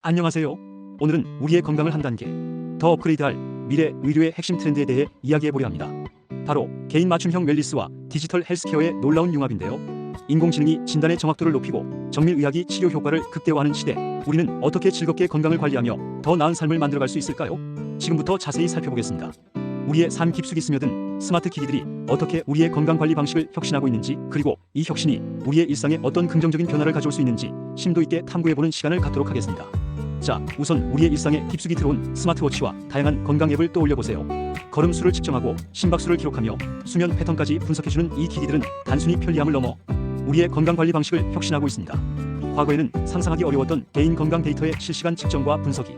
안녕하세요. 오늘은 우리의 건강을 한 단계 더 업그레이드할 미래 의료의 핵심 트렌드에 대해 이야기해보려 합니다. 바로 개인 맞춤형 웰니스와 디지털 헬스케어의 놀라운 융합인데요. 인공지능이 진단의 정확도를 높이고 정밀의학이 치료 효과를 극대화하는 시대, 우리는 어떻게 즐겁게 건강을 관리하며 더 나은 삶을 만들어갈 수 있을까요? 지금부터 자세히 살펴보겠습니다. 우리의 삶 깊숙이 스며든 스마트 기기들이 어떻게 우리의 건강관리 방식을 혁신하고 있는지, 그리고 이 혁신이 우리의 일상에 어떤 긍정적인 변화를 가져올 수 있는지 심도 있게 탐구해보는 시간을 갖도록 하겠습니다. 자, 우선 우리의 일상에 깊숙이 들어온 스마트워치와 다양한 건강 앱을 떠올려보세요. 걸음수를 측정하고 심박수를 기록하며 수면 패턴까지 분석해주는 이 기기들은 단순히 편리함을 넘어 우리의 건강관리 방식을 혁신하고 있습니다. 과거에는 상상하기 어려웠던 개인 건강 데이터의 실시간 측정과 분석이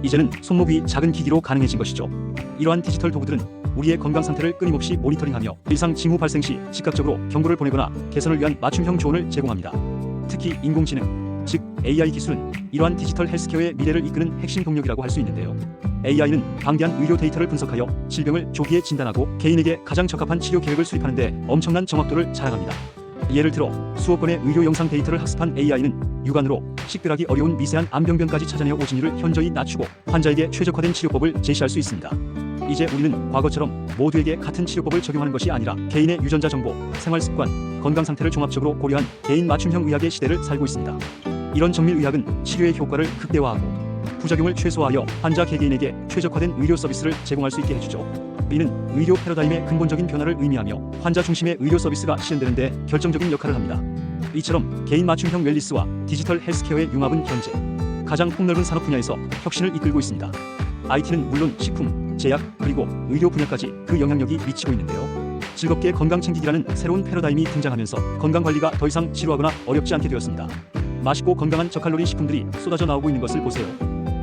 이제는 손목 위 작은 기기로 가능해진 것이죠. 이러한 디지털 도구들은 우리의 건강 상태를 끊임없이 모니터링하며 일상 징후 발생 시 즉각적으로 경고를 보내거나 개선을 위한 맞춤형 조언을 제공합니다. 특히 인공지능, 즉 AI 기술은 이러한 디지털 헬스케어의 미래를 이끄는 핵심 동력이라고 할 수 있는데요. AI는 방대한 의료 데이터를 분석하여 질병을 조기에 진단하고 개인에게 가장 적합한 치료 계획을 수립하는 데 엄청난 정확도를 자랑합니다. 예를 들어 수억 건의 의료 영상 데이터를 학습한 AI는 육안으로 식별하기 어려운 미세한 암병변까지 찾아내어 오진율을 현저히 낮추고 환자에게 최적화된 치료법을 제시할 수 있습니다. 이제 우리는 과거처럼 모두에게 같은 치료법을 적용하는 것이 아니라 개인의 유전자 정보, 생활 습관, 건강 상태를 종합적으로 고려한 개인 맞춤형 의학의 시대를 살고 있습니다. 이런 정밀의학은 치료의 효과를 극대화하고 부작용을 최소화하여 환자 개개인에게 최적화된 의료 서비스를 제공할 수 있게 해주죠. 이는 의료 패러다임의 근본적인 변화를 의미하며 환자 중심의 의료 서비스가 실현되는 데 결정적인 역할을 합니다. 이처럼 개인 맞춤형 웰니스와 디지털 헬스케어의 융합은 현재 가장 폭넓은 산업 분야에서 혁신을 이끌고 있습니다. IT는 물론 식품, 제약, 그리고 의료 분야까지 그 영향력이 미치고 있는데요. 즐겁게 건강 챙기기라는 새로운 패러다임이 등장하면서 건강관리가 더 이상 지루하거나 어렵지 않게 되었습니다. 맛있고 건강한 저칼로리 식품들이 쏟아져 나오고 있는 것을 보세요.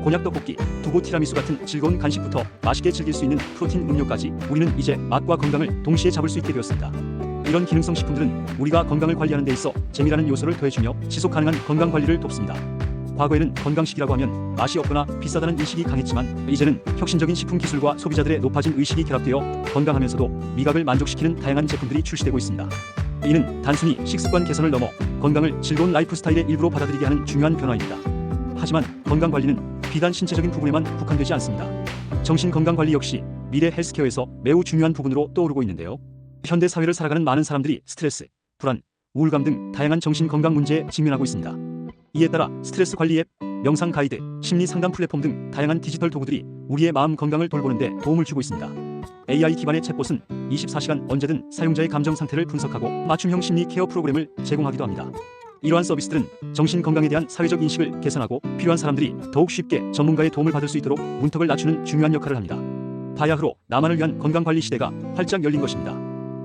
곤약 떡볶이, 두고 티라미수 같은 즐거운 간식부터 맛있게 즐길 수 있는 프로틴 음료까지 우리는 이제 맛과 건강을 동시에 잡을 수 있게 되었습니다. 이런 기능성 식품들은 우리가 건강을 관리하는 데 있어 재미라는 요소를 더해주며 지속 가능한 건강 관리를 돕습니다. 과거에는 건강식이라고 하면 맛이 없거나 비싸다는 인식이 강했지만 이제는 혁신적인 식품 기술과 소비자들의 높아진 의식이 결합되어 건강하면서도 미각을 만족시키는 다양한 제품들이 출시되고 있습니다. 이는 단순히 식습관 개선을 넘어 건강을 즐거운 라이프 스타일의 일부로 받아들이게 하는 중요한 변화입니다. 하지만 건강관리는 비단 신체적인 부분에만 국한되지 않습니다. 정신건강관리 역시 미래 헬스케어에서 매우 중요한 부분으로 떠오르고 있는데요. 현대 사회를 살아가는 많은 사람들이 스트레스, 불안, 우울감 등 다양한 정신건강 문제에 직면하고 있습니다. 이에 따라 스트레스 관리 앱, 명상 가이드, 심리 상담 플랫폼 등 다양한 디지털 도구들이 우리의 마음 건강을 돌보는 데 도움을 주고 있습니다. AI 기반의 챗봇은 24시간 언제든 사용자의 감정 상태를 분석하고 맞춤형 심리 케어 프로그램을 제공하기도 합니다. 이러한 서비스들은 정신건강에 대한 사회적 인식을 개선하고 필요한 사람들이 더욱 쉽게 전문가의 도움을 받을 수 있도록 문턱을 낮추는 중요한 역할을 합니다. 바야흐로 나만을 위한 건강관리 시대가 활짝 열린 것입니다.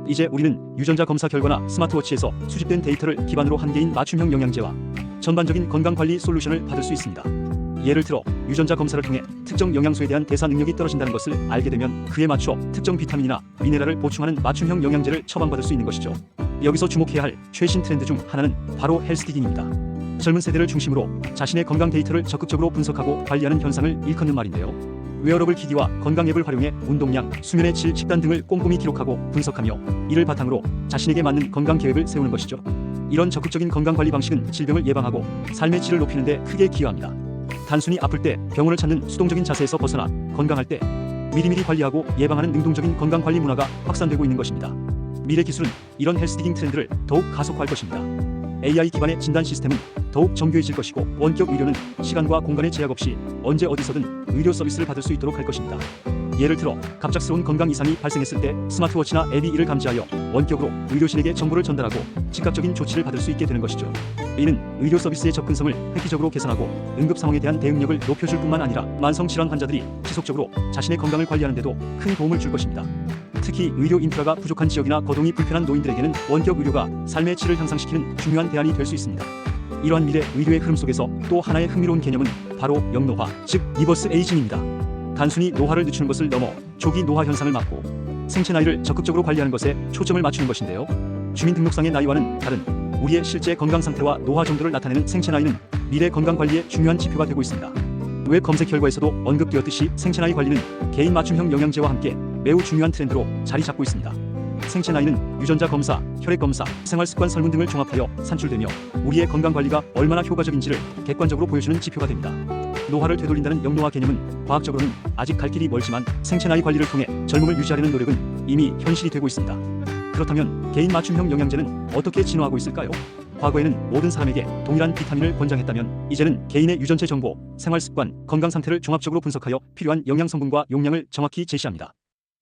이제 우리는 유전자 검사 결과나 스마트워치에서 수집된 데이터를 기반으로 한 개인 맞춤형 영양제와 전반적인 건강관리 솔루션을 받을 수 있습니다. 예를 들어 유전자 검사를 통해 특정 영양소에 대한 대사 능력이 떨어진다는 것을 알게 되면 그에 맞춰 특정 비타민이나 미네랄을 보충하는 맞춤형 영양제를 처방받을 수 있는 것이죠. 여기서 주목해야 할 최신 트렌드 중 하나는 바로 헬스디깅입니다. 젊은 세대를 중심으로 자신의 건강 데이터를 적극적으로 분석하고 관리하는 현상을 일컫는 말인데요. 웨어러블 기기와 건강 앱을 활용해 운동량, 수면의 질, 식단 등을 꼼꼼히 기록하고 분석하며 이를 바탕으로 자신에게 맞는 건강 계획을 세우는 것이죠. 이런 적극적인 건강관리 방식은 질병을 예방하고 삶의 질을 높이는 데 크게 기여합니다. 단순히 아플 때 병원을 찾는 수동적인 자세에서 벗어나 건강할 때 미리미리 관리하고 예방하는 능동적인 건강관리 문화가 확산되고 있는 것입니다. 미래 기술은 이런 헬스디깅 트렌드를 더욱 가속화할 것입니다. AI 기반의 진단 시스템은 더욱 정교해질 것이고 원격 의료는 시간과 공간의 제약 없이 언제 어디서든 의료 서비스를 받을 수 있도록 할 것입니다. 예를 들어 갑작스러운 건강 이상이 발생했을 때 스마트워치나 앱이 이를 감지하여 원격으로 의료진에게 정보를 전달하고 즉각적인 조치를 받을 수 있게 되는 것이죠. 이는 의료 서비스의 접근성을 획기적으로 개선하고 응급 상황에 대한 대응력을 높여줄 뿐만 아니라 만성질환 환자들이 지속적으로 자신의 건강을 관리하는 데도 큰 도움을 줄 것입니다. 특히 의료 인프라가 부족한 지역이나 거동이 불편한 노인들에게는 원격 의료가 삶의 질을 향상시키는 중요한 대안이 될 수 있습니다. 이러한 미래 의료의 흐름 속에서 또 하나의 흥미로운 개념은 바로 영노화, 즉 리버스 에이징입니다. 단순히 노화를 늦추는 것을 넘어 조기 노화 현상을 막고 생체 나이를 적극적으로 관리하는 것에 초점을 맞추는 것인데요. 주민등록상의 나이와는 다른 우리의 실제 건강 상태와 노화 정도를 나타내는 생체 나이는 미래 건강 관리의 중요한 지표가 되고 있습니다. 웹 검색 결과에서도 언급되었듯이 생체 나이 관리는 개인 맞춤형 영양제와 함께 매우 중요한 트렌드로 자리 잡고 있습니다. 생체 나이는 유전자 검사, 혈액 검사, 생활 습관 설문 등을 종합하여 산출되며 우리의 건강 관리가 얼마나 효과적인지를 객관적으로 보여주는 지표가 됩니다. 노화를 되돌린다는 영노화 개념은 과학적으로는 아직 갈 길이 멀지만 생체 나이 관리를 통해 젊음을 유지하려는 노력은 이미 현실이 되고 있습니다. 그렇다면 개인 맞춤형 영양제는 어떻게 진화하고 있을까요? 과거에는 모든 사람에게 동일한 비타민을 권장했다면 이제는 개인의 유전체 정보, 생활습관, 건강 상태를 종합적으로 분석하여 필요한 영양 성분과 용량을 정확히 제시합니다.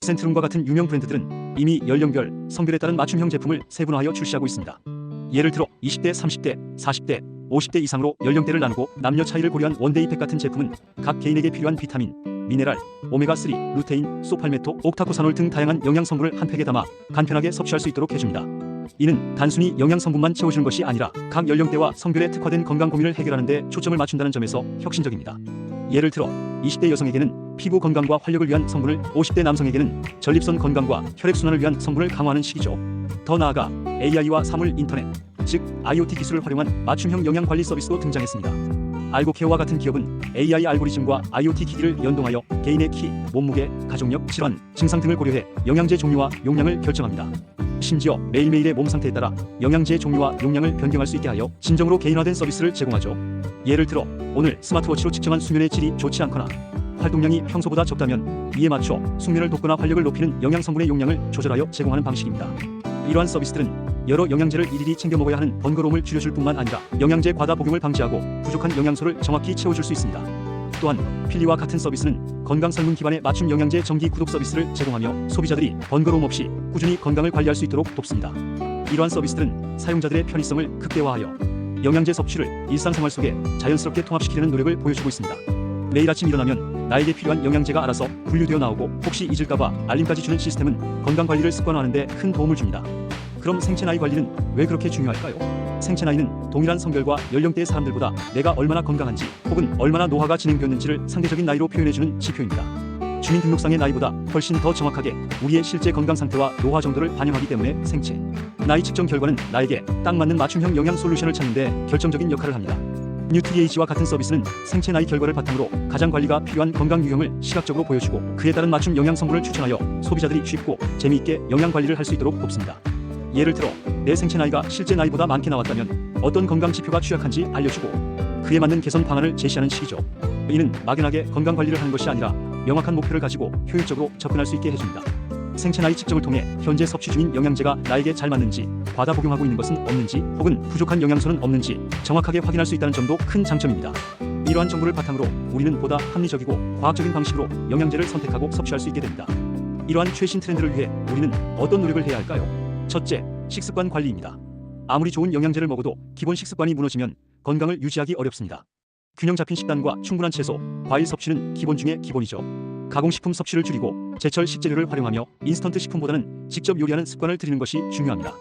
센트룸과 같은 유명 브랜드들은 이미 연령별, 성별에 따른 맞춤형 제품을 세분화하여 출시하고 있습니다. 예를 들어 20대, 30대, 40대, 50대 이상으로 연령대를 나누고 남녀 차이를 고려한 원데이팩 같은 제품은 각 개인에게 필요한 비타민, 미네랄, 오메가3, 루테인, 소팔메토, 옥타코사놀 등 다양한 영양 성분을 한 팩에 담아 간편하게 섭취할 수 있도록 해줍니다. 이는 단순히 영양 성분만 채워주는 것이 아니라 각 연령대와 성별에 특화된 건강 고민을 해결하는 데 초점을 맞춘다는 점에서 혁신적입니다. 예를 들어 20대 여성에게는 피부 건강과 활력을 위한 성분을, 50대 남성에게는 전립선 건강과 혈액순환을 위한 성분을 강화하는 시기죠. 더 나아가 AI와 사물 인터넷, 즉 IoT 기술을 활용한 맞춤형 영양 관리 서비스도 등장했습니다. 알고케어와 같은 기업은 AI 알고리즘과 IoT 기기를 연동하여 개인의 키, 몸무게, 가족력, 질환, 증상 등을 고려해 영양제 종류와 용량을 결정합니다. 심지어 매일매일의 몸 상태에 따라 영양제의 종류와 용량을 변경할 수 있게 하여 진정으로 개인화된 서비스를 제공하죠. 예를 들어 오늘 스마트워치로 측정한 수면의 질이 좋지 않거나 활동량이 평소보다 적다면 이에 맞춰 숙면을 돕거나 활력을 높이는 영양 성분의 용량을 조절하여 제공하는 방식입니다. 이러한 서비스들은 여러 영양제를 일일이 챙겨 먹어야 하는 번거로움을 줄여줄 뿐만 아니라 영양제 과다 복용을 방지하고 부족한 영양소를 정확히 채워줄 수 있습니다. 또한 필리와 같은 서비스는 건강 설문 기반의 맞춤 영양제 정기 구독 서비스를 제공하며 소비자들이 번거로움 없이 꾸준히 건강을 관리할 수 있도록 돕습니다. 이러한 서비스들은 사용자들의 편의성을 극대화하여 영양제 섭취를 일상생활 속에 자연스럽게 통합시키려는 노력을 보여주고 있습니다. 매일 아침 일어나면 나에게 필요한 영양제가 알아서 분류되어 나오고 혹시 잊을까봐 알림까지 주는 시스템은 건강관리를 습관화하는 데 큰 도움을 줍니다. 그럼 생체 나이 관리는 왜 그렇게 중요할까요? 생체 나이는 동일한 성별과 연령대의 사람들보다 내가 얼마나 건강한지 혹은 얼마나 노화가 진행되었는지를 상대적인 나이로 표현해주는 지표입니다. 주민등록상의 나이보다 훨씬 더 정확하게 우리의 실제 건강 상태와 노화 정도를 반영하기 때문에 생체 나이 측정 결과는 나에게 딱 맞는 맞춤형 영양 솔루션을 찾는 데 결정적인 역할을 합니다. 뉴트리에이지와 같은 서비스는 생체 나이 결과를 바탕으로 가장 관리가 필요한 건강 유형을 시각적으로 보여주고 그에 따른 맞춤 영양 성분을 추천하여 소비자들이 쉽고 재미있게 영양 관리를 할 수 있도록 돕습니다. 예를 들어 내 생체 나이가 실제 나이보다 많게 나왔다면 어떤 건강 지표가 취약한지 알려주고 그에 맞는 개선 방안을 제시하는 시기죠. 이는 막연하게 건강 관리를 하는 것이 아니라 명확한 목표를 가지고 효율적으로 접근할 수 있게 해줍니다. 생체 나이 측정을 통해 현재 섭취 중인 영양제가 나에게 잘 맞는지, 과다 복용하고 있는 것은 없는지, 혹은 부족한 영양소는 없는지 정확하게 확인할 수 있다는 점도 큰 장점입니다. 이러한 정보를 바탕으로 우리는 보다 합리적이고 과학적인 방식으로 영양제를 선택하고 섭취할 수 있게 됩니다. 이러한 최신 트렌드를 위해 우리는 어떤 노력을 해야 할까요? 첫째, 식습관 관리입니다. 아무리 좋은 영양제를 먹어도 기본 식습관이 무너지면 건강을 유지하기 어렵습니다. 균형 잡힌 식단과 충분한 채소, 과일 섭취는 기본 중에 기본이죠. 가공식품 섭취를 줄이고 제철 식재료를 활용하며 인스턴트 식품보다는 직접 요리하는 습관을 들이는 것이 중요합니다.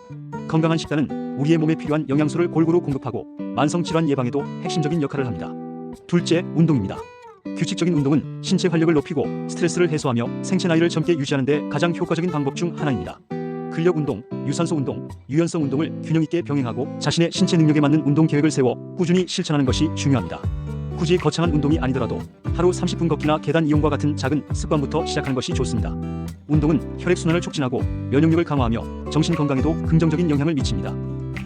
건강한 식단은 우리의 몸에 필요한 영양소를 골고루 공급하고 만성질환 예방에도 핵심적인 역할을 합니다. 둘째, 운동입니다. 규칙적인 운동은 신체 활력을 높이고 스트레스를 해소하며 생체 나이를 젊게 유지하는 데 가장 효과적인 방법 중 하나입니다. 근력 운동, 유산소 운동, 유연성 운동을 균형 있게 병행하고 자신의 신체 능력에 맞는 운동 계획을 세워 꾸준히 실천하는 것이 중요합니다. 굳이 거창한 운동이 아니더라도 하루 30분 걷기나 계단 이용과 같은 작은 습관부터 시작하는 것이 좋습니다. 운동은 혈액순환을 촉진하고 면역력을 강화하며 정신 건강에도 긍정적인 영향을 미칩니다.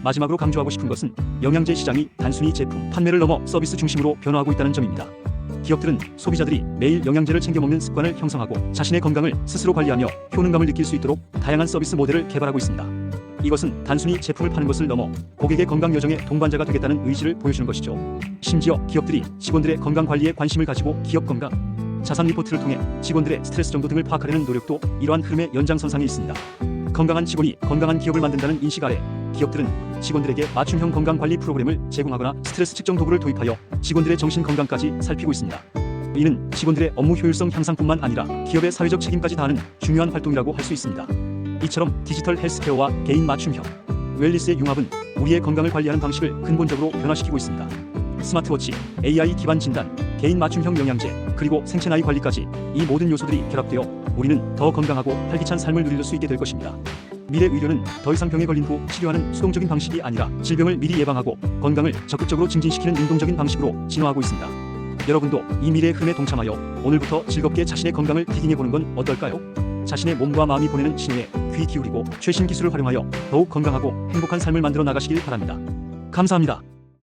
마지막으로 강조하고 싶은 것은 영양제 시장이 단순히 제품 판매를 넘어 서비스 중심으로 변화하고 있다는 점입니다. 기업들은 소비자들이 매일 영양제를 챙겨 먹는 습관을 형성하고 자신의 건강을 스스로 관리하며 효능감을 느낄 수 있도록 다양한 서비스 모델을 개발하고 있습니다. 이것은 단순히 제품을 파는 것을 넘어 고객의 건강 여정의 동반자가 되겠다는 의지를 보여주는 것이죠. 심지어 기업들이 직원들의 건강 관리에 관심을 가지고 기업 건강 자산 리포트를 통해 직원들의 스트레스 정도 등을 파악하려는 노력도 이러한 흐름의 연장선상에 있습니다. 건강한 직원이 건강한 기업을 만든다는 인식 아래 기업들은 직원들에게 맞춤형 건강 관리 프로그램을 제공하거나 스트레스 측정 도구를 도입하여 직원들의 정신 건강까지 살피고 있습니다. 이는 직원들의 업무 효율성 향상뿐만 아니라 기업의 사회적 책임까지 다하는 중요한 활동이라고 할 수 있습니다. 이처럼 디지털 헬스케어와 개인 맞춤형 웰리스의 융합은 우리의 건강을 관리하는 방식을 근본적으로 변화시키고 있습니다. 스마트워치, AI 기반 진단, 개인 맞춤형 영양제, 그리고 생체 나이 관리까지 이 모든 요소들이 결합되어 우리는 더 건강하고 활기찬 삶을 누릴 수 있게 될 것입니다. 미래 의료는 더 이상 병에 걸린 후 치료하는 수동적인 방식이 아니라 질병을 미리 예방하고 건강을 적극적으로 증진시키는 능동적인 방식으로 진화하고 있습니다. 여러분도 이 미래의 흐름에 동참하여 오늘부터 즐겁게 자신의 건강을 디깅해보는 건 어떨까요? 자신의 몸과 마음이 보내는 신호에 귀 기울이고 최신 기술을 활용하여 더욱 건강하고 행복한 삶을 만들어 나가시길 바랍니다. 감사합니다.